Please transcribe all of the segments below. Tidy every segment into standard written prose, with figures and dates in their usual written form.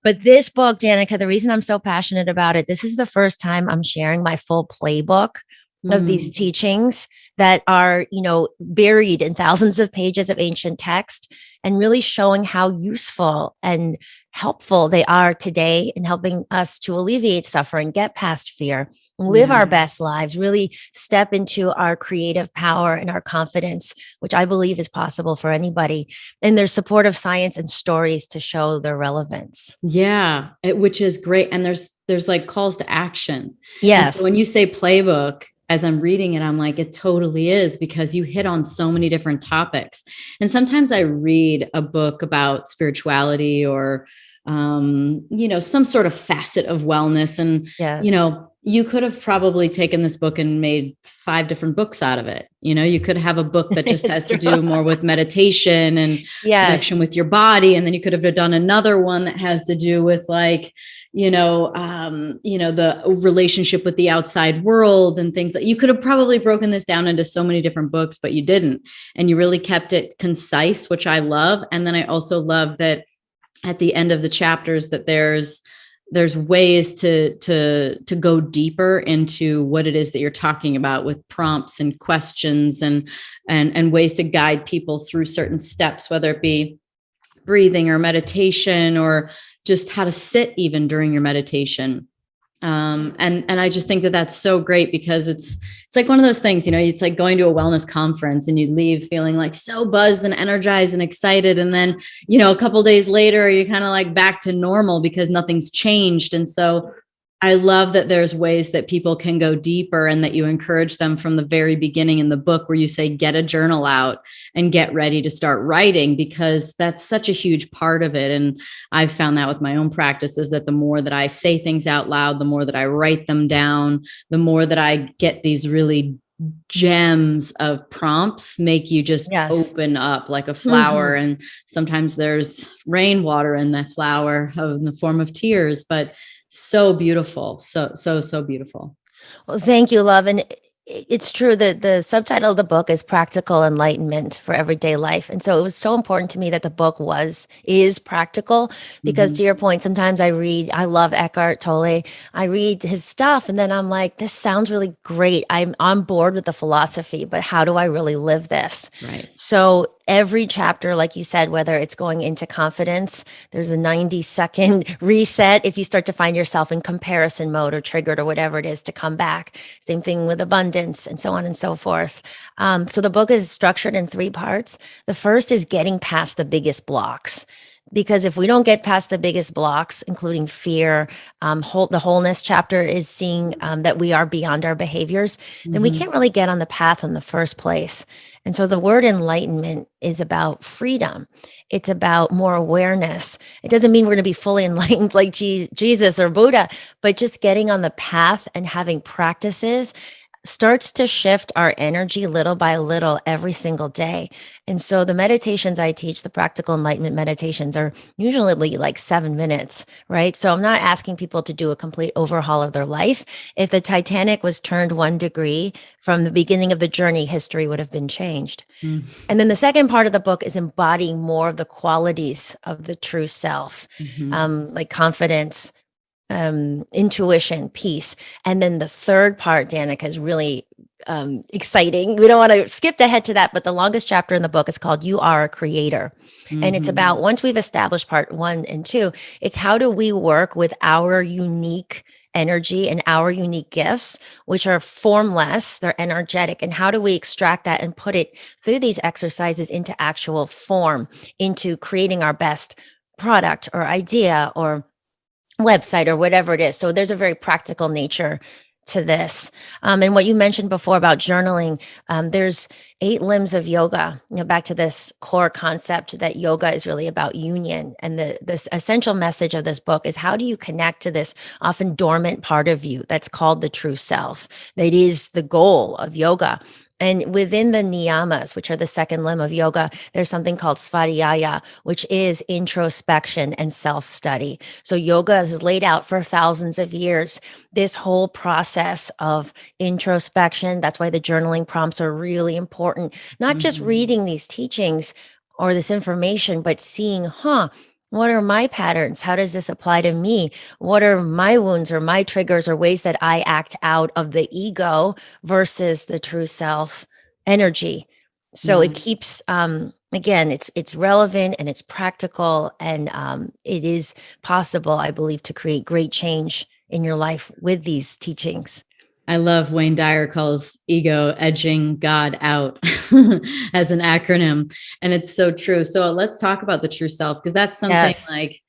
But this book, Danica, the reason I'm so passionate about it, this is the first time I'm sharing my full playbook of these Mm. teachings that are, buried in thousands of pages of ancient text, and really showing how useful and helpful they are today in helping us to alleviate suffering, get past fear, live our Yeah. best lives, really step into our creative power and our confidence, which I believe is possible for anybody. And there's supportive science and stories to show their relevance. Yeah, which is great. And there's like calls to action. And so Yes. when you say playbook, as I'm reading it, I'm like, it totally is, because you hit on so many different topics. And sometimes I read a book about spirituality or some sort of facet of wellness. And, Yes. you could have probably taken this book and made 5 different books out of it. You could have a book that just has It's to true. do more with meditation and connection Yes. with your body. And then you could have done another one that has to do with like, the relationship with the outside world and things. That you could have probably broken this down into so many different books, but you didn't. And you really kept it concise, which I love. And then I also love that at the end of the chapters that there's ways to go deeper into what it is that you're talking about, with prompts and questions and ways to guide people through certain steps, whether it be breathing or meditation or just how to sit even during your meditation. And I just think that that's so great, because it's like one of those things, it's like going to a wellness conference and you leave feeling like so buzzed and energized and excited. And then, a couple of days later, you're kind of like back to normal because nothing's changed. And so I love that there's ways that people can go deeper, and that you encourage them from the very beginning in the book, where you say, get a journal out and get ready to start writing, because that's such a huge part of it. And I've found that with my own practices, that the more that I say things out loud, the more that I write them down, the more that I get these really gems of prompts make you just Yes. open up like a flower. Mhm. And sometimes there's rainwater in the flower in the form of tears, but so beautiful. So beautiful. Well, thank you, love. And it's true that the subtitle of the book is Practical Enlightenment for Everyday Life. And so it was so important to me that the book is practical, because to Mhm. your point, sometimes I love Eckhart Tolle. I read his stuff and then I'm like, this sounds really great. I'm on board with the philosophy, but how do I really live this? Right. So every chapter, like you said, whether it's going into confidence, there's a 90-second reset if you start to find yourself in comparison mode or triggered or whatever it is, to come back. Same thing with abundance and so on and so forth. So the book is structured in 3 parts. The first is getting past the biggest blocks. Because if we don't get past the biggest blocks, including fear, the wholeness chapter is seeing that we are beyond our behaviors, then we Mhm. can't really get on the path in the first place. And so the word enlightenment is about freedom. It's about more awareness. It doesn't mean we're going to be fully enlightened like Jesus or Buddha, but just getting on the path and having practices starts to shift our energy little by little every single day. And so the meditations I teach, the practical enlightenment meditations, are usually like 7 minutes, right? So I'm not asking people to do a complete overhaul of their life. If the Titanic was turned 1 degree from the beginning of the journey, history would have been changed. Mhm. And then the second part of the book is embodying more of the qualities of the true self, Mhm. like confidence, intuition, peace. And then the third part, Danica, is really exciting. We don't want to skip ahead to that, but the longest chapter in the book is called You Are a Creator. And it's Mhm. about, once we've established part 1 and 2, it's how do we work with our unique energy and our unique gifts, which are formless, they're energetic. And how do we extract that and put it through these exercises into actual form, into creating our best product or idea or website or whatever it is. So there's a very practical nature to this. And what you mentioned before about journaling, there's 8 limbs of yoga. Back to this core concept that yoga is really about union. And this essential message of this book is, how do you connect to this often dormant part of you that's called the true self? That is the goal of yoga. And within the niyamas, which are the second limb of yoga, there's something called svadhyaya, which is introspection and self-study. So yoga is laid out for thousands of years. This whole process of introspection, that's why the journaling prompts are really important. Not just Mhm. reading these teachings or this information, but seeing, What are my patterns? How does this apply to me? What are my wounds or my triggers or ways that I act out of the ego versus the true self energy? So Yeah. it keeps, again, it's relevant and it's practical, and it is possible, I believe, to create great change in your life with these teachings. I love Wayne Dyer calls ego edging God out as an acronym. And it's so true. So let's talk about the true self, because that's something Yes. like,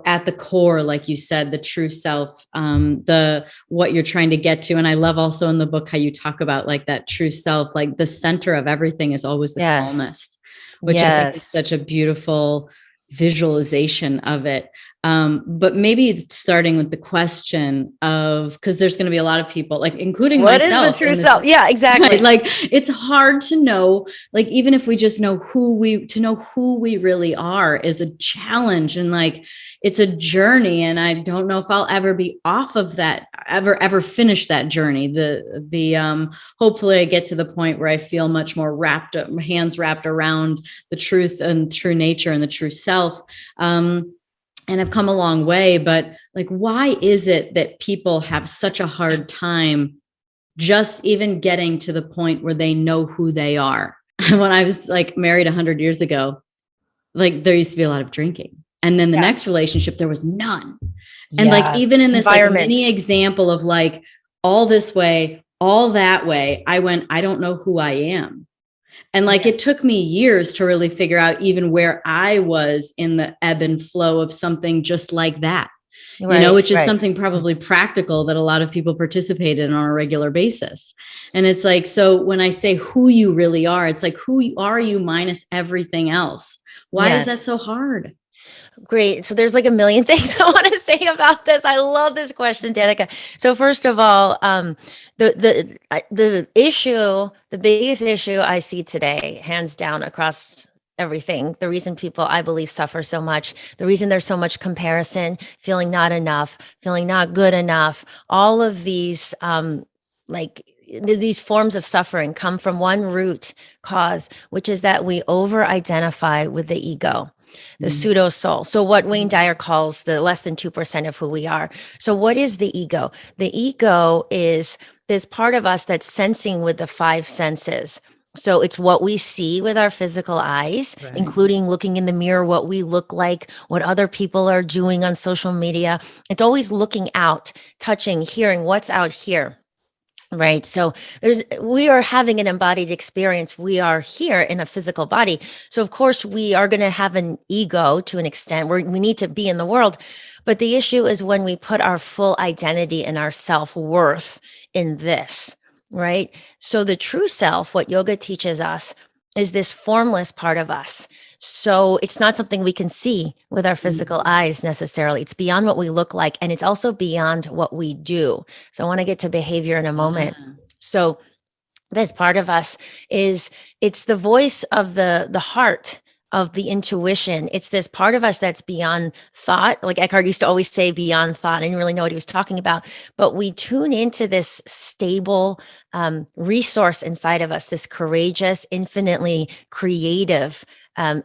at the core, like you said, the true self, the what you're trying to get to. And I love also in the book how you talk about like that true self, like the center of everything is always the Yes. calmest, which I think is Yes. such a beautiful visualization of it. But maybe starting with the question of, because there's going to be a lot of people, like including What is the myself true in this, self? Yeah, right? exactly. Like it's hard to know, like even if we just know to know who we really are is a challenge, and like it's a journey, and I don't know if I'll ever be off of that, ever finish that journey. The hopefully I get to the point where I feel much more wrapped up, hands wrapped around the truth and true nature and the true self. And I've come a long way, but like, why is it that people have such a hard time just even getting to the point where they know who they are? When I was like married 100 years ago, like there used to be a lot of drinking. And then the Yeah. next relationship, there was none. And like, even Yes. in this like mini Environment. example of like all this way, all that way, I went, I don't know who I am. And like Yeah. it took me years to really figure out even where I was in the ebb and flow of something just like that, Right. which is Right. something probably practical that a lot of people participate in on a regular basis. And it's like, so when I say who you really are, it's like, who are you minus everything else? Why is Yes. that so hard? Great. So there's like a million things I want to say about this. I love this question, Danica. So first of all, the issue, the biggest issue I see today, hands down across everything, the reason people, I believe, suffer so much, the reason there's so much comparison, feeling not enough, feeling not good enough, all of these, like these forms of suffering come from one root cause, which is that we over identify with the ego, the Mm. pseudo soul. So, what Wayne Dyer calls the less than 2% of who we are. So, what is the ego? The ego is this part of us that's sensing with the five senses. So, it's what we see with our physical eyes, Right. including looking in the mirror, what we look like, what other people are doing on social media. It's always looking out, touching, hearing what's out here. Right. So we are having an embodied experience. We are here in a physical body. So of course we are going to have an ego to an extent where we need to be in the world. But the issue is when we put our full identity and our self-worth in this, right? So the true self, what yoga teaches us, is this formless part of us. So it's not something we can see with our physical eyes necessarily. It's beyond what we look like, and it's also beyond what we do. So I want to get to behavior in a moment. Yeah. So this part of us is, it's the voice of the heart, of the intuition. It's this part of us that's beyond thought. Like Eckhart used to always say, beyond thought. I didn't really know what he was talking about, but we tune into this stable resource inside of us, this courageous, infinitely creative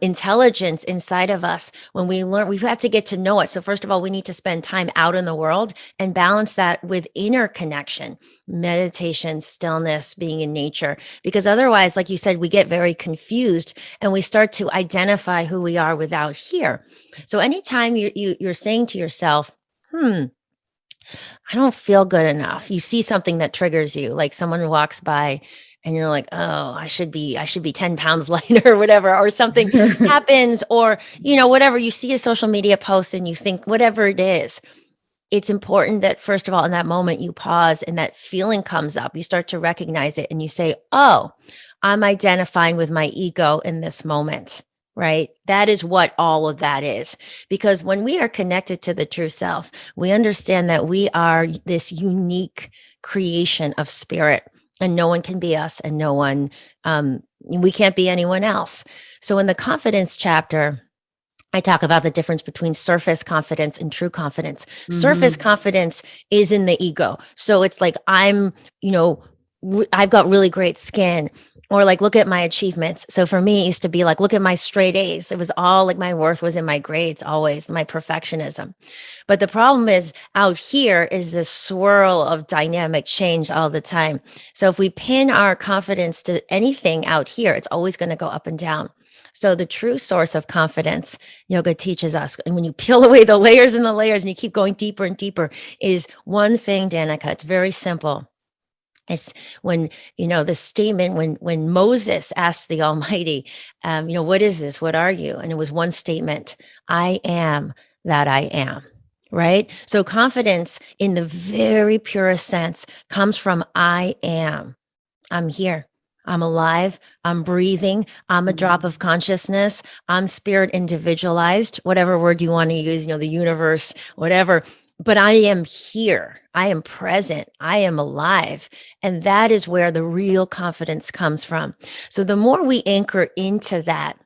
intelligence inside of us. When we learn, we've had to get to know it. So first of all, we need to spend time out in the world and balance that with inner connection, meditation, stillness, being in nature. Because otherwise, like you said, we get very confused and we start to identify who we are without here. So anytime you're saying to yourself, I don't feel good enough. You see something that triggers you, like someone walks by and you're like, oh, I should be 10 pounds lighter or whatever, or something happens, or, whatever. You see a social media post and you think, whatever it is, it's important that first of all, in that moment, you pause and that feeling comes up. You start to recognize it and you say, oh, I'm identifying with my ego in this moment. Right. That is what all of that is. Because when we are connected to the true self, we understand that we are this unique creation of spirit, and no one can be us, and we can't be anyone else. So in the confidence chapter, I talk about the difference between surface confidence and true confidence. Surface confidence is in the ego. So it's like, I'm, I've got really great skin, or like, look at my achievements. So for me, it used to be like, look at my straight A's. It was all like my worth was in my grades, always my perfectionism. But the problem is out here is this swirl of dynamic change all the time. So if we pin our confidence to anything out here, it's always going to go up and down. So the true source of confidence, yoga teaches us, and when you peel away the layers and the layers and you keep going deeper and deeper, is one thing, Danica. It's very simple. It's when, the statement, when Moses asked the Almighty, what is this? What are you? And it was one statement: I am that I am. Right. So confidence in the very purest sense comes from I am. I'm here. I'm alive. I'm breathing. I'm a drop of consciousness. I'm spirit individualized, whatever word you want to use, the universe, whatever. But I am here. I am present. I am alive. And that is where the real confidence comes from. So the more we anchor into that,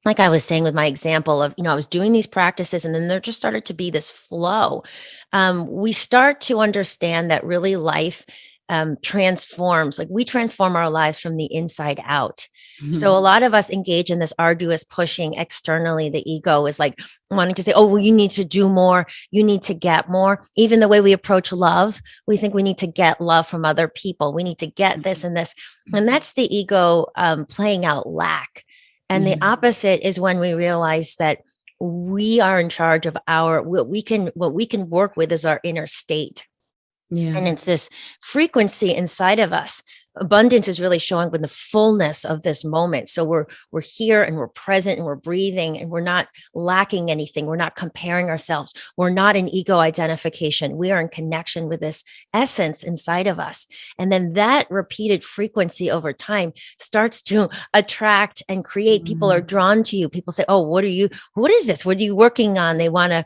like I was saying with my example of, I was doing these practices and then there just started to be this flow. We start to understand that really life transforms, like we transform our lives from the inside out. So a lot of us engage in this arduous pushing externally. The ego is like wanting to say, oh, well, you need to do more. You need to get more. Even the way we approach love, we think we need to get love from other people. We need to get this and this. And that's the ego playing out lack. And the opposite is when we realize that we are in charge of what we can work with is our inner state. Yeah. And it's this frequency inside of us. Abundance is really showing with the fullness of this moment. So we're here and we're present and we're breathing and we're not lacking anything. We're not comparing ourselves. We're not in ego identification. We are in connection with this essence inside of us. And then that repeated frequency over time starts to attract and create. People are drawn to you. People say, oh, what is this? What are you working on? They want to,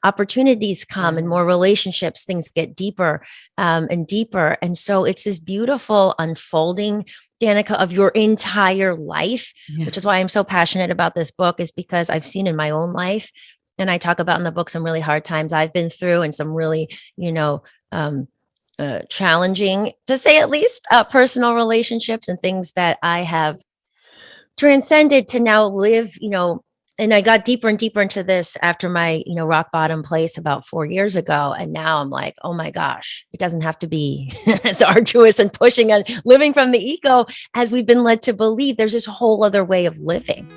opportunities come and more relationships, things get deeper and deeper. And so it's this beautiful unfolding, Danica, of your entire life, which is why I'm so passionate about this book, is because I've seen in my own life, and I talk about in the book some really hard times I've been through and some really, challenging, to say at least, personal relationships and things that I have transcended to now live, and I got deeper and deeper into this after my, rock bottom place about 4 years ago. And now I'm like, oh my gosh, it doesn't have to be as arduous and pushing and living from the ego as we've been led to believe. There's this whole other way of living.